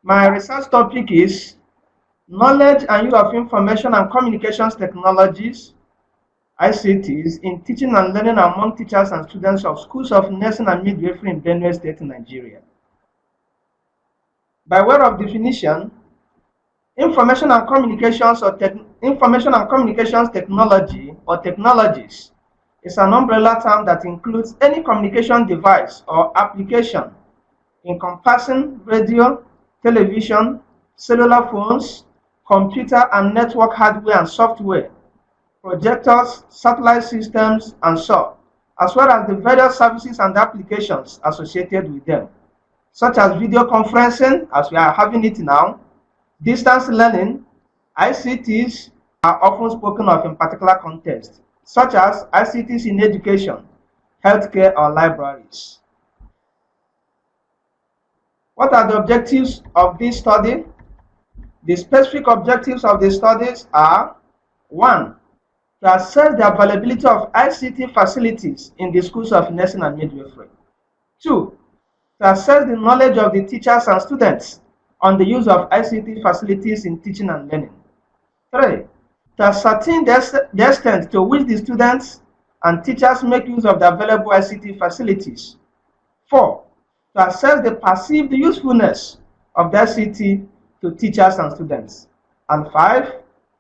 My research topic is Knowledge and Use of Information and Communications Technologies, ICTS, in Teaching and Learning among Teachers and Students of Schools of Nursing and Midwifery in Benue State, Nigeria. By way of definition, information and communications technology or technologies is an umbrella term that includes any communication device or application encompassing radio, television, cellular phones, computer and network hardware and software, projectors, satellite systems, and so, as well as the various services and applications associated with them, such as video conferencing, as we are having it now, distance learning. ICTs are often spoken of in particular contexts, such as ICTs in education, healthcare, or libraries. What are the objectives of this study? The specific objectives of the studies are: 1. To assess the availability of ICT facilities in the schools of nursing and midwifery. 2. To assess the knowledge of the teachers and students on the use of ICT facilities in teaching and learning. 3. To ascertain the extent to which the students and teachers make use of the available ICT facilities. 4. To assess the perceived usefulness of the ICT to teachers and students. And 5.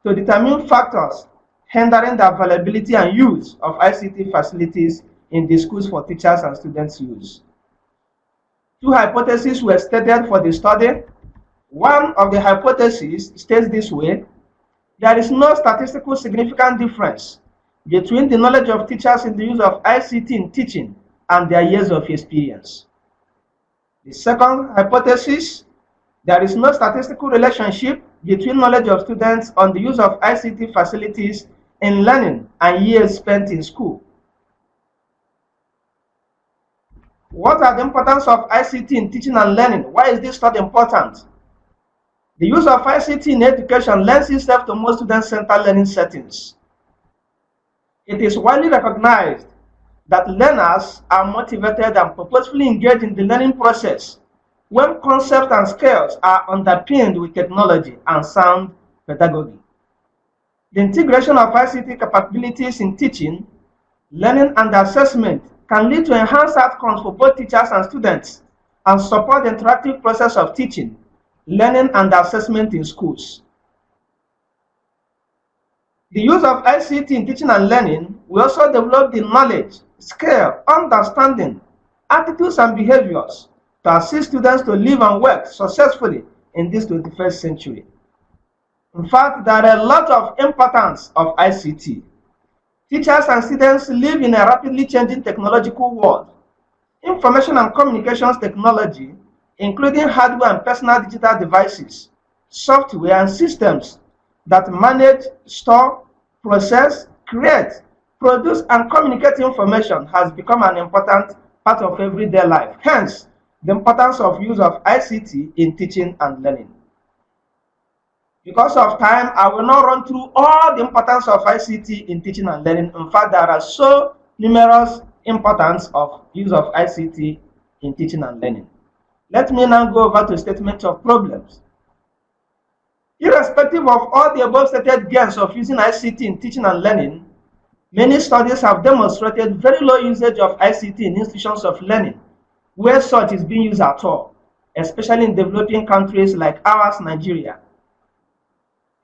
To determine factors hindering the availability and use of ICT facilities in the schools for teachers and students' use. 2 hypotheses were stated for the study. One of the hypotheses states this way: there is no statistical significant difference between the knowledge of teachers in the use of ICT in teaching and their years of experience. The second hypothesis: there is no statistical relationship between knowledge of students on the use of ICT facilities in learning and years spent in school. What are the importance of ICT in teaching and learning? Why is this study important? The use of ICT in education lends itself to more student-centered learning settings. It is widely recognized that learners are motivated and purposefully engaged in the learning process when concepts and skills are underpinned with technology and sound pedagogy. The integration of ICT capabilities in teaching, learning, and assessment can lead to enhanced outcomes for both teachers and students and support the interactive process of teaching, learning, and assessment in schools. The use of ICT in teaching and learning will also develop the knowledge, skill, understanding, attitudes, and behaviors to assist students to live and work successfully in this 21st century. In fact, there are a lot of importance of ICT. Teachers and students live in a rapidly changing technological world. Information and communications technology, including hardware and personal digital devices, software, and systems that manage, store, process, create, produce, and communicate information, has become an important part of everyday life. Hence, the importance of use of ICT in teaching and learning. Because of time, I will not run through all the importance of ICT in teaching and learning. In fact, there are so numerous importance of use of ICT in teaching and learning. Let me now go over to statement of problems. Irrespective of all the above stated gains of using ICT in teaching and learning, many studies have demonstrated very low usage of ICT in institutions of learning, where such is being used at all, especially in developing countries like ours, Nigeria.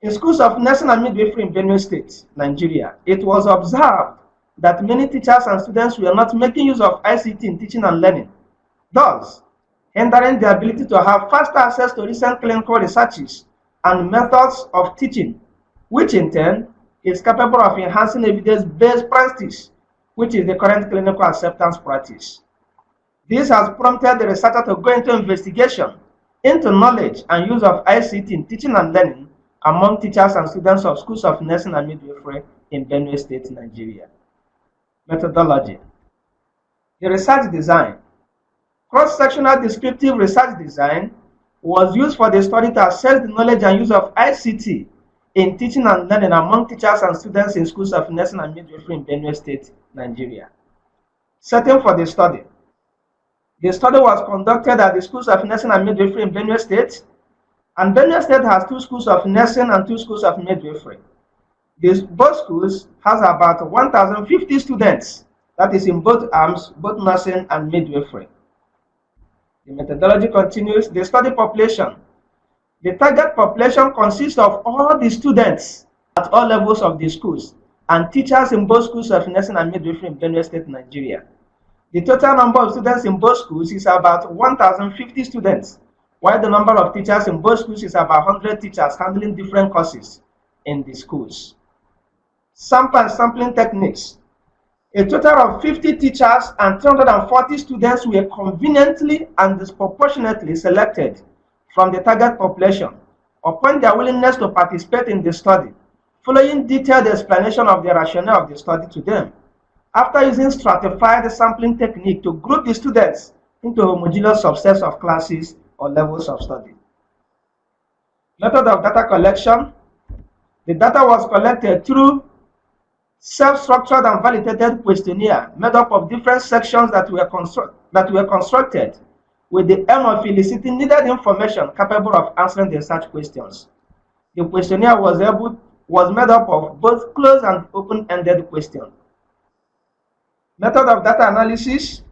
In schools of nursing and midwifery in Benue State, Nigeria, it was observed that many teachers and students were not making use of ICT in teaching and learning, thus hindering the ability to have faster access to recent clinical researches and methods of teaching, which in turn is capable of enhancing evidence-based practice, which is the current clinical acceptance practice. This has prompted the researcher to go into investigation into knowledge and use of ICT in teaching and learning among teachers and students of schools of nursing and midwifery in Benue State, Nigeria. Methodology. The research design. Cross-sectional descriptive research design was used for the study to assess the knowledge and use of ICT in teaching and learning among teachers and students in schools of nursing and midwifery in Benue State, Nigeria. Setting for the study. The study was conducted at the schools of nursing and midwifery in Benue State And Benue State has 2 schools of nursing and 2 schools of midwifery. Both schools has about 1,050 students, that is in both arms, both nursing and midwifery. The methodology continues. The study population. The target population consists of all the students at all levels of the schools and teachers in both schools of nursing and midwifery in Benue State, Nigeria. The total number of students in both schools is about 1,050 students, while the number of teachers in both schools is about 100 teachers handling different courses in the schools. Sample and sampling techniques. A total of 50 teachers and 340 students were conveniently and disproportionately selected from the target population upon their willingness to participate in the study, following detailed explanation of the rationale of the study to them, after using stratified sampling technique to group the students into homogeneous subsets of classes or levels of study. Method of data collection. The data was collected through self-structured and validated questionnaire made up of different sections that were constructed with the aim of eliciting needed information capable of answering the research questions. The questionnaire was made up of both closed and open-ended questions. Method of data analysis.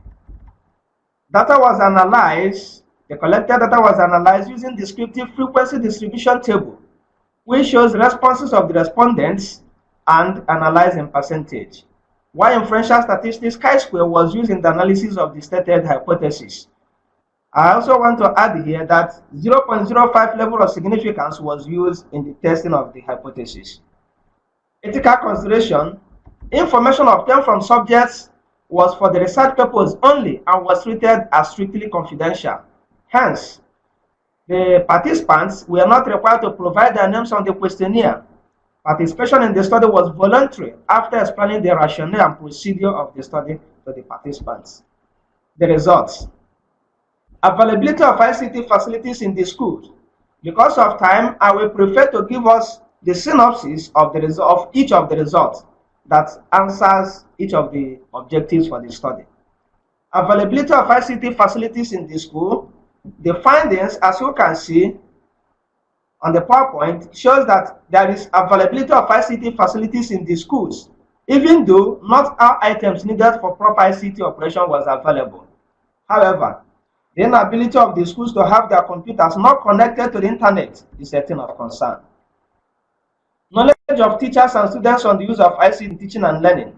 Data was analyzed. The collected data was analyzed using descriptive frequency distribution table, which shows responses of the respondents and analyzed in percentage. While inferential statistics chi-square was used in the analysis of the stated hypothesis. I also want to add here that 0.05 level of significance was used in the testing of the hypothesis. Ethical consideration. Information obtained from subjects was for the research purpose only and was treated as strictly confidential. Hence, the participants were not required to provide their names on the questionnaire. Participation in the study was voluntary after explaining the rationale and procedure of the study to the participants. The results. Availability of ICT facilities in the schools. Because of time, I will prefer to give us the synopsis of each of the results that answers each of the objectives for the study. Availability of ICT facilities in the school. The findings, as you can see on the PowerPoint, shows that there is availability of ICT facilities in the schools, even though not all items needed for proper ICT operation was available. However, the inability of the schools to have their computers not connected to the internet is a thing of concern. Knowledge of teachers and students on the use of ICT in teaching and learning.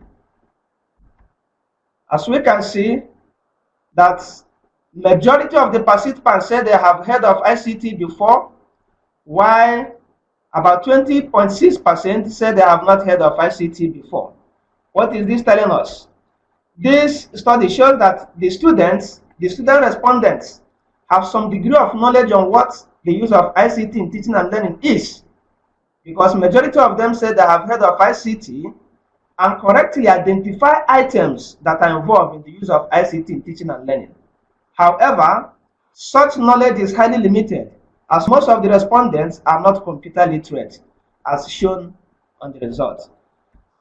As we can see, that majority of the participants said they have heard of ICT before, while about 20.6% said they have not heard of ICT before. What is this telling us? This study shows that the student respondents have some degree of knowledge on what the use of ICT in teaching and learning is, because majority of them said they have heard of ICT and correctly identify items that are involved in the use of ICT in teaching and learning. However, such knowledge is highly limited, as most of the respondents are not computer literate, as shown on the results.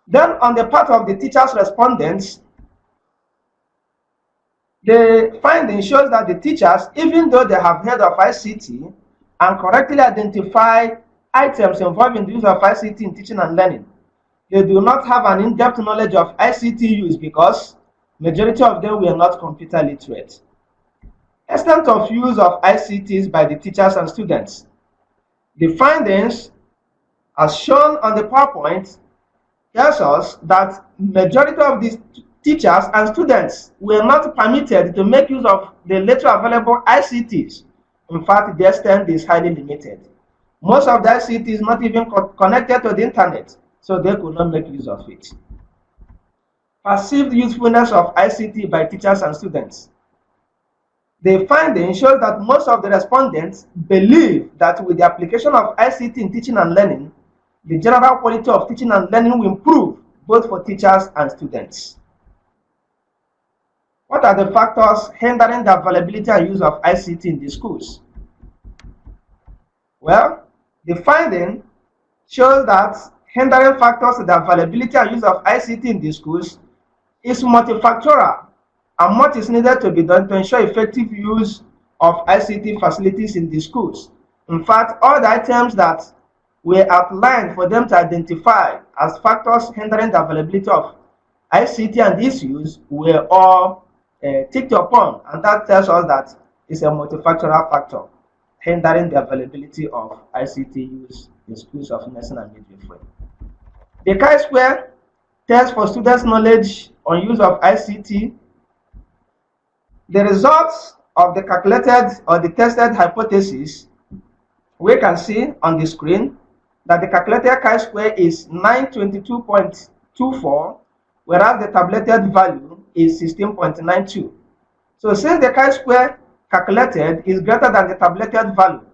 Then, on the part of the teachers' respondents, the finding shows that the teachers, even though they have heard of ICT and correctly identify items involving the use of ICT in teaching and learning, they do not have an in-depth knowledge of ICT use because majority of them were not computer literate. Extent of use of ICTs by the teachers and students. The findings, as shown on the PowerPoint, tells us that majority of the teachers and students were not permitted to make use of the later available ICTs. In fact, the extent is highly limited. Most of the ICT is not even connected to the internet, so they could not make use of it. Perceived usefulness of ICT by teachers and students. The finding shows that most of the respondents believe that with the application of ICT in teaching and learning, the general quality of teaching and learning will improve both for teachers and students. What are the factors hindering the availability and use of ICT in the schools? Well, the finding shows that hindering factors to the availability and use of ICT in the schools is multifactorial, and much is needed to be done to ensure effective use of ICT facilities in the schools. In fact, all the items that were outlined for them to identify as factors hindering the availability of ICT and its use were all ticked upon, and that tells us that it's a multifactorial factor hindering the availability of ICT use in schools of nursing and midwifery. The chi-square test for students' knowledge on use of ICT. The results of the calculated or the tested hypothesis, we can see on the screen that the calculated chi-square is 922.24, whereas the tabulated value is 16.92. So since the chi-square calculated is greater than the tabulated value,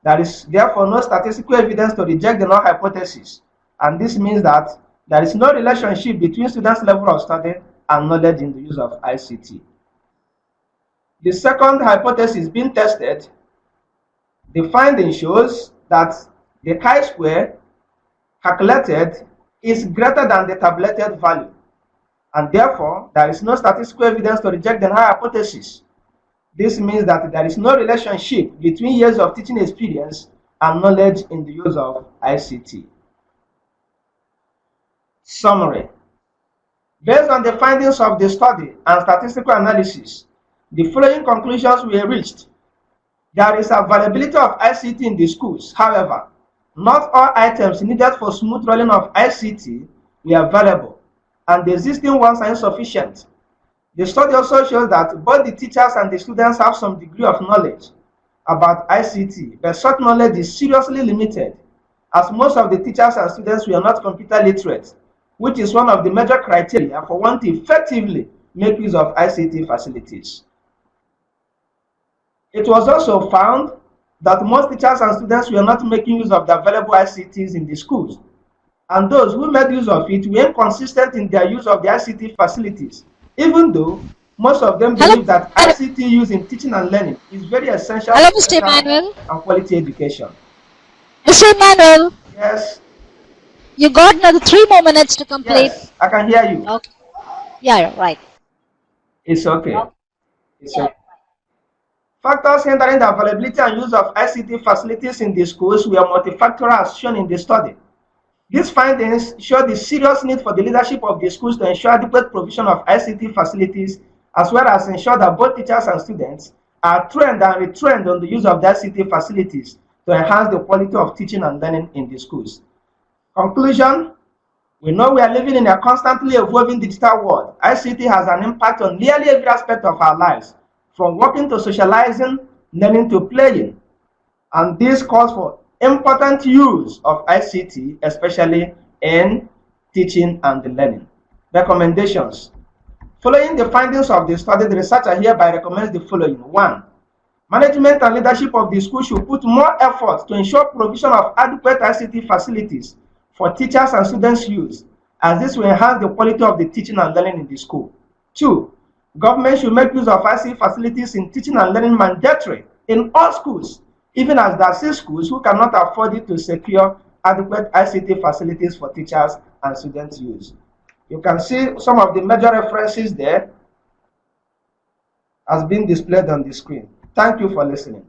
there is therefore no statistical evidence to reject the null hypothesis, and this means that there is no relationship between students' level of study and knowledge in the use of ICT. The second hypothesis being tested, the finding shows that the chi-square calculated is greater than the tabulated value, and therefore there is no statistical evidence to reject the null hypothesis. This means that there is no relationship between years of teaching experience and knowledge in the use of ICT. Summary. Based on the findings of the study and statistical analysis, the following conclusions were reached. There is availability of ICT in the schools. However, not all items needed for smooth rolling of ICT were available, and the existing ones are insufficient. The study also shows that both the teachers and the students have some degree of knowledge about ICT, but such knowledge is seriously limited, as most of the teachers and students were not computer literate, which is one of the major criteria for one to effectively make use of ICT facilities. It was also found that most teachers and students were not making use of the available ICTs in the schools, and those who made use of it were inconsistent in their use of the ICT facilities, even though most of them believe that ICT use in teaching and learning is very essential Hello, Mr. Emmanuel. And quality education. Mr. Emmanuel. Yes. You got another 3 more minutes to complete. Yes, I can hear you. Okay. Yeah, right. It's okay. It's okay. Factors hindering the availability and use of ICT facilities in the schools were multifactorial as shown in the study. These findings show the serious need for the leadership of the schools to ensure adequate provision of ICT facilities, as well as ensure that both teachers and students are trained and retrained on the use of the ICT facilities to enhance the quality of teaching and learning in the schools. Conclusion: we know we are living in a constantly evolving digital world. ICT has an impact on nearly every aspect of our lives, from working to socializing, learning to playing. And this calls for important use of ICT, especially in teaching and learning. Recommendations. Following the findings of the study, the researcher hereby recommends the following. 1. Management and leadership of the school should put more effort to ensure provision of adequate ICT facilities for teachers and students' use, as this will enhance the quality of the teaching and learning in the school. 2. Government should make use of ICT facilities in teaching and learning mandatory in all schools, even as there are still schools who cannot afford it to secure adequate ICT facilities for teachers and students' use. You can see some of the major references there as being displayed on the screen. Thank you for listening.